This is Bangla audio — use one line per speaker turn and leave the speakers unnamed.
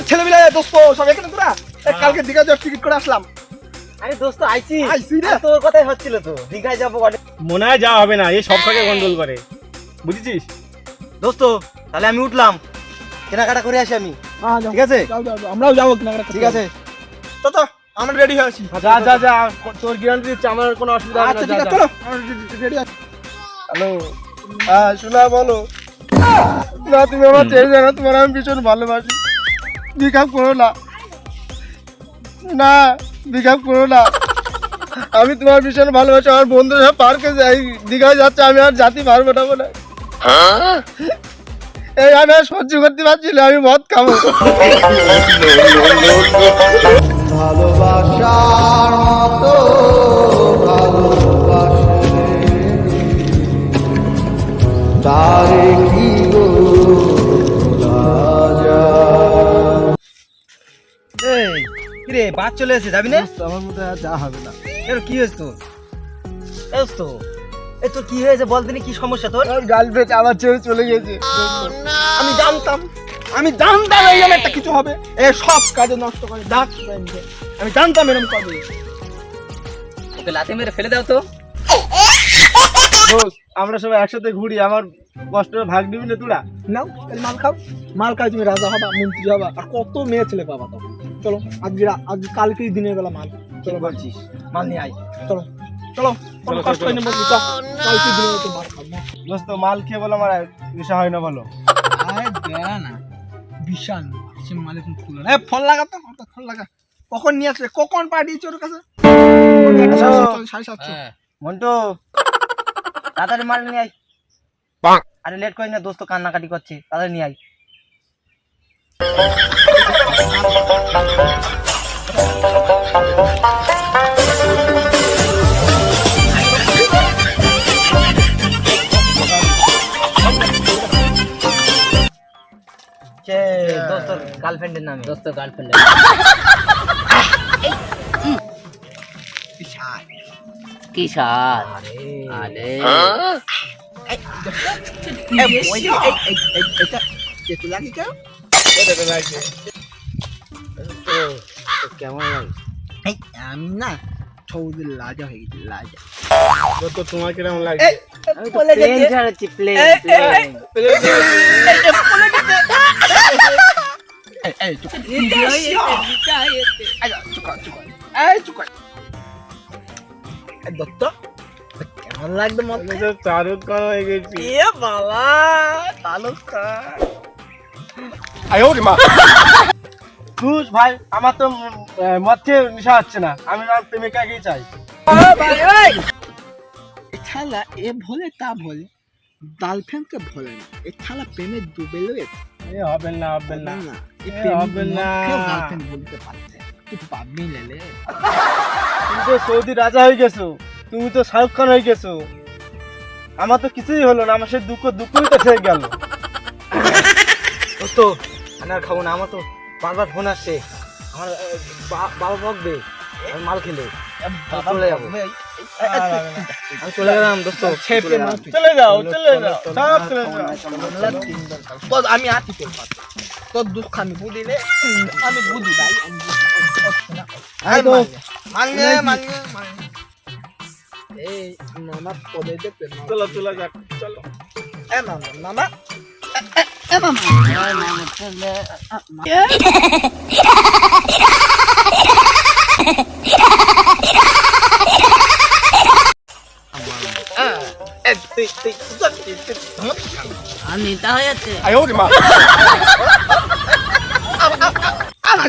ছেলেমিলে দোস্ত সব এখানে তোরা কালকে দীঘা যাওয়ার টিকিট করে আসলাম।
আরে দোস্ত আইছি
রে
তোর কথাই হচ্ছিল তো দীঘায় যাবো
মনে হয় যাওয়া হবে না, এই সব থেকে গন্ডগোল করে, বুঝেছিস?
দোস্ত তাহলে আমি উঠলাম, কেনাকাটা করে আসি আমি। ঠিক আছে
আমরাও যাবো কেনাকাটা।
ঠিক আছে
তো আমরা রেডি হয়ে আছি।
যা যা যা, তোর গ্যারান্টি দিচ্ছি আমার কোনো অসুবিধা হবে না।
আচ্ছা ঠিক আছে চলো আমরা রেডি আছি।
হ্যালো, হ্যাঁ শোনা বলো না, তুমি আমার ছেড়ে জানো, তোমার আমি ভীষণ ভালোবাসি, বিকাপ করো না, না বিকাপ করো না, আমি তোমার ভীষণ ভালোবাসি। আমার বন্ধুরা সব পার্কে যাই, দীঘায় যাচ্ছে, আমি আর যেতে পারবো না বলে এই আমি আর সহ্য করতে পারছি না, আমি মদ খাবো।
ভালোবাসার মতো ভালোবাসে তারে কি গো
এই কিরে বাস চলে এসে যাবি না?
আমার মধ্যে আর যা হবে না।
এর কি হয়েছে তোর? দোস্ত এই তোর কি হয়েছে বল দিনি, কি সমস্যা তোর?
গার্লফ্রেন্ড আমার ছেড়ে চলে গেছে।
আমি জানতাম এই জন্য একটা কিছু হবে, এ সব কাজে নষ্ট করে ডাক। আমি জানতাম এরকম করবে।
ওকে লাথি মেরে ফেলে দাও তো।
দোস্ত আমরা সবাই একসাথে ঘুরি, আমার কষ্টটা ভাগ দিবি না তোরা?
নাও তাহলে মাল খাও, মাল খাই তুমি রাজা হবা, মন্ত্রী হবা, আর কত মেয়ে ছেলে পাবা তখন। চলো আজকে কালকেই দিনের বেলা মাল চলো
বলছিস?
মাল নিয়ে আই। চলো চলো কোনো কষ্ট হয়নি বলছি, চল কালকে দিনের মতো মাল খাবো।
দোস্ত মাল খেয়ে বলো আমার নেশা হয় না বলো।
আরে দেয়া না বিশাল সে মালে ফোন লাগা, ফোন লাগা তো ফোন লাগা। কখন নিয়ে আসবে, কখন পাঠিয়েছে ওর কাছে? 7:30।
মন্টু তাড়াতাড়ি মাল নিয়ে আয়। আরে লেট করি না, দোস্ত কান্নাকাটি করছে, তাড়াতাড়ি নিয়ে আয়। দোস্ত গার্লফ্রেন্ডের নামে, দোস্ত গার্লফ্রেন্ড কি সাত। আরে কেমন লাগে?
আমি না সৌদির লাজা হয়ে গেছি, লাজা।
দোস্ত তোমার কিরকম লাগছে?
আমি তো প্লেন ছাড়াচ্ছি, প্লেন।
দত্ত কেমন লাগবে মতো?
চারুক খান হয়ে গেছি।
বাবা তালুক
খুশ ভাই, আমার তো মদ খেয়ে নেশা হচ্ছে না, আমি আর প্রেমিকাকেই চাই।
খেলা এ ভোলে তা ভোলে, গার্লফ্রেন্ডকে ভোলে না, এ খেলা প্রেমে ডুবে লয়ে
এ হবে না, হবে না,
হবে না। গার্লফ্রেন্ড বলতে পারতে তুই পাবি লেলে।
তুমি তো সৌদি রাজা হয়ে গেছো, তুমি তো শাহরুখ খান হয়ে গেছো, আমার তো কিছুই হলো না, আমার সে দুঃখই তো থেকে গেল।
দোস্ত আমি আর খাবো না, আমার তো বারবার ফোন আসছে, আমার বাবা বকবে আমি মাল খেলে। চলে যাবো, আমি চলে গেলাম দোস্ত।
চলে যাও সব চলে যাও।
আমি আছি তোর পাশে, তোর দুঃখ আমি বুঝি রে, আমি বুঝি ভাই, আমি বুঝি। এই মামা পদে যেতে না,
চলো চলে যাক, চলো।
এ মামা মামা
আমি তা হয়ে যাচ্ছে।
আমার